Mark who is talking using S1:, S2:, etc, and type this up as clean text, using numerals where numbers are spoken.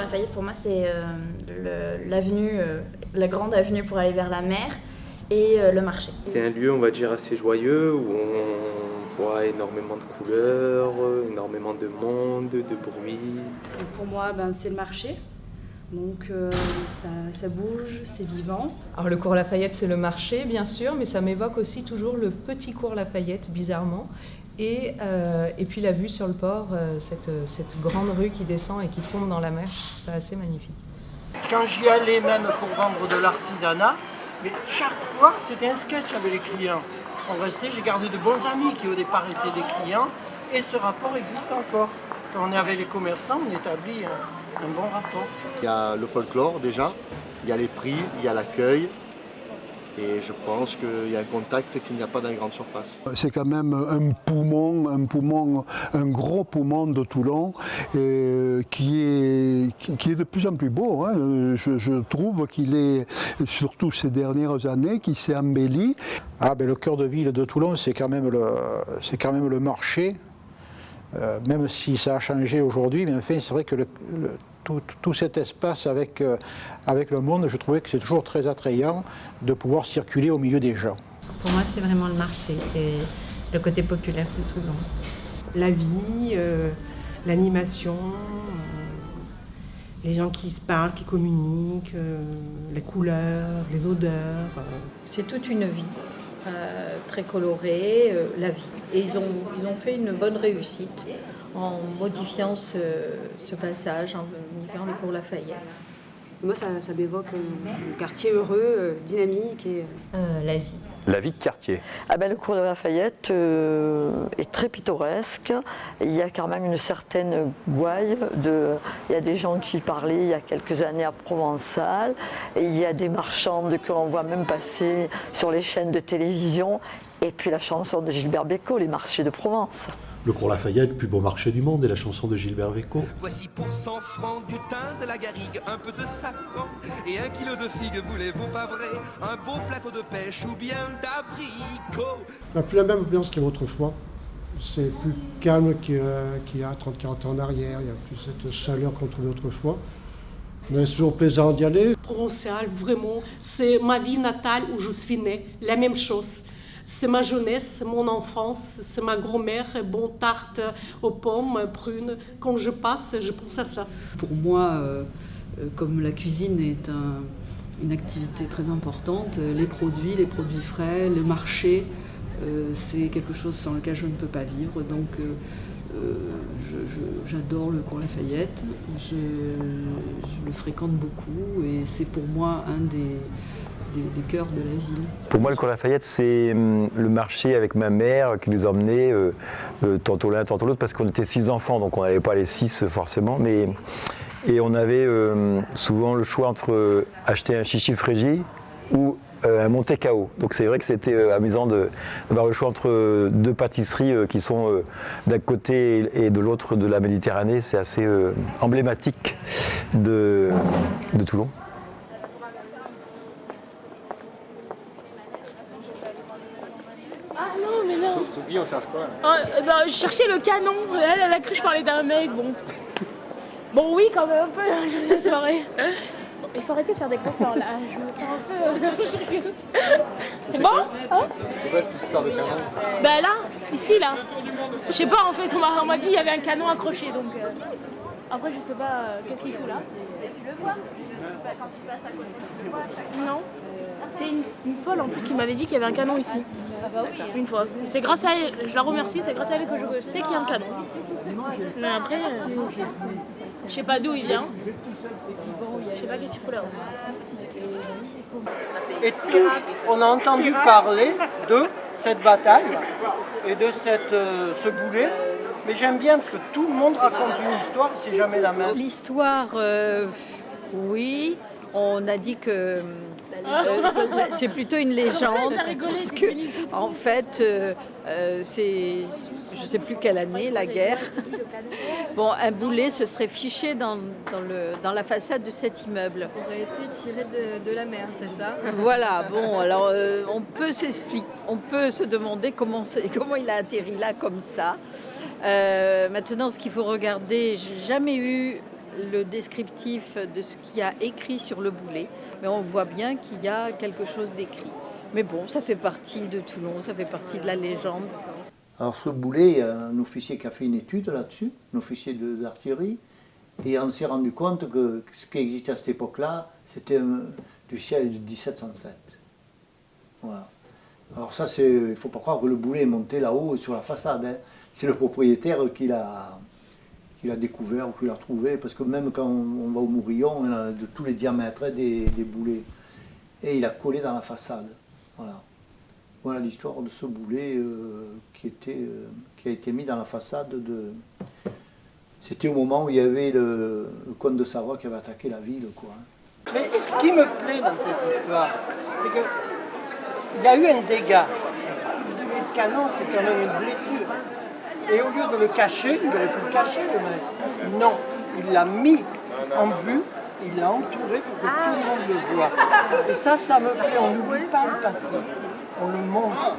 S1: Lafayette, pour moi, c'est l'avenue, la grande avenue pour aller vers la mer et le marché.
S2: C'est un lieu, on va dire, assez joyeux où on voit énormément de couleurs, énormément de monde, de bruit.
S3: Pour moi, c'est le marché. Donc ça bouge, c'est vivant.
S4: Alors le cours Lafayette, c'est le marché, bien sûr, mais ça m'évoque aussi toujours le petit cours Lafayette, bizarrement. Et puis la vue sur le port, cette grande rue qui descend et qui tombe dans la mer, je trouve ça assez magnifique.
S5: Quand j'y allais même pour vendre de l'artisanat, mais chaque fois c'était un sketch avec les clients. On restait, j'ai gardé de bons amis qui au départ étaient des clients et ce rapport existe encore. Quand on est avec les commerçants, on établit un bon rapport.
S6: Il y a le folklore déjà, il y a les prix, il y a l'accueil. Et je pense qu'il y a un contact qu'il n'y a pas dans les grandes surfaces.
S7: C'est quand même un gros poumon de Toulon qui est de plus en plus beau. Hein. Je trouve qu'il est, surtout ces dernières années, qui s'est embelli.
S8: Le cœur de ville de Toulon, c'est quand même le marché. Même si ça a changé aujourd'hui, mais enfin, c'est vrai que tout cet espace avec le monde, je trouvais que c'est toujours très attrayant de pouvoir circuler au milieu des gens.
S9: Pour moi, c'est vraiment le marché, c'est le côté populaire de Toulon.
S3: La vie, l'animation, les gens qui se parlent, qui communiquent, les couleurs, les odeurs.
S10: C'est toute une vie. Très colorée, la vie. Et ils ont fait une bonne réussite en modifiant ce passage, en modifiant le cours Lafayette.
S11: Moi, ça m'évoque un quartier heureux, dynamique et...
S9: La vie.
S12: La vie de quartier.
S13: Le cours de Lafayette est très pittoresque. Il y a quand même une certaine gouaille. Il y a des gens qui parlaient il y a quelques années à Provençal. Et il y a des marchandes que l'on voit même passer sur les chaînes de télévision. Et puis la chanson de Gilbert Bécaud, Les marchés de Provence.
S14: Le cours Lafayette, plus beau marché du monde, et la chanson de Gilbert Bécaud.
S15: Voici pour 100 francs du thym, de la garrigue, un peu de safran et 1 kilo de figues, voulez-vous pas vrai? Un beau plateau de pêche ou bien d'abricots.
S16: Il n'y a plus la même ambiance qu'il y avait autrefois. C'est plus calme qu'il y a 30-40 ans en arrière. Il n'y a plus cette chaleur qu'on trouvait autrefois. Mais c'est toujours plaisant d'y aller.
S3: Provençal, vraiment, c'est ma vie natale où je suis née, la même chose. C'est ma jeunesse, mon enfance, c'est ma grand-mère, bon tarte aux pommes, prunes. Quand je passe, je pense à ça.
S17: Pour moi, comme la cuisine est une activité très importante, les produits frais, le marché, c'est quelque chose sans lequel je ne peux pas vivre. Donc j'adore le cours Lafayette, je le fréquente beaucoup et c'est pour moi un des cœurs de la ville.
S12: Pour moi, le cours Lafayette, c'est le marché avec ma mère qui nous emmenait tantôt l'un, tantôt l'autre, parce qu'on était 6 enfants, donc on n'allait pas les 6 forcément. Et on avait souvent le choix entre acheter un chichi frégi ou un Monte Cao. Donc c'est vrai que c'était amusant d'avoir le choix entre 2 pâtisseries qui sont d'un côté et de l'autre de la Méditerranée. C'est assez emblématique de Toulon.
S2: Sophie, on cherche quoi
S18: je cherchais le canon. Elle a cru que je parlais d'un mec, bon. Bon, oui, quand même un peu, je la soirée. Il faut arrêter de faire des conflits là, je me sens un peu... C'est bon hein?
S2: C'est quoi cette histoire de canon?
S18: Là, ici, là. Je sais pas, en fait, on m'a dit qu'il y avait un canon accroché, donc... Après, je sais pas qu'est-ce qu'il fout là.
S1: Et tu le vois quand tu passes à côté, tu le vois à chaque fois.
S18: Non. C'est une folle en plus qui m'avait dit qu'il y avait un canon ici.
S1: Ah bah oui.
S18: Une fois. C'est grâce à elle, je la remercie, c'est grâce à elle que je sais qu'il y a un canon. Mais après, je sais pas d'où il vient. Je sais pas qu'est-ce qu'il faut là.
S5: Et tous, on a entendu parler de cette bataille et de ce boulet. Mais j'aime bien parce que tout le monde raconte une histoire, c'est jamais la même.
S13: L'histoire, oui, on a dit que c'est plutôt une légende parce que, en fait, c'est, je ne sais plus quelle année, la guerre. Bon, un boulet se serait fiché dans la façade de cet immeuble.
S9: Aurait été tiré de la mer, c'est ça?
S13: Voilà, bon, alors on peut se demander comment il a atterri là comme ça. Maintenant, ce qu'il faut regarder, j'ai jamais eu
S10: le descriptif de ce qu'il y a écrit sur le boulet, mais on voit bien qu'il y a quelque chose d'écrit. Mais bon, ça fait partie de Toulon, ça fait partie de la légende.
S19: Alors ce boulet, il y a un officier qui a fait une étude là-dessus, un officier d'artillerie, et on s'est rendu compte que ce qui existait à cette époque-là, c'était du siècle de 1707. Voilà. Alors ça, il ne faut pas croire que le boulet est monté là-haut sur la façade. Hein. C'est le propriétaire qui l'a découvert ou qui l'a retrouvé, parce que même quand on va au Mourillon, on a de tous les diamètres des boulets. Et il a collé dans la façade. Voilà. Voilà l'histoire de ce boulet qui a été mis dans la façade de... C'était au moment où il y avait le comte de Savoie qui avait attaqué la ville, quoi.
S5: Mais ce qui me plaît dans cette histoire, c'est qu'il y a eu un dégât. Le canon, c'est quand même une blessure. Et au lieu de le cacher, il aurait pu le cacher, le maître. Non, il l'a mis en vue, il l'a entouré pour que tout le monde le voie. Et ça me plaît, on n'oublie pas le passé, on le montre.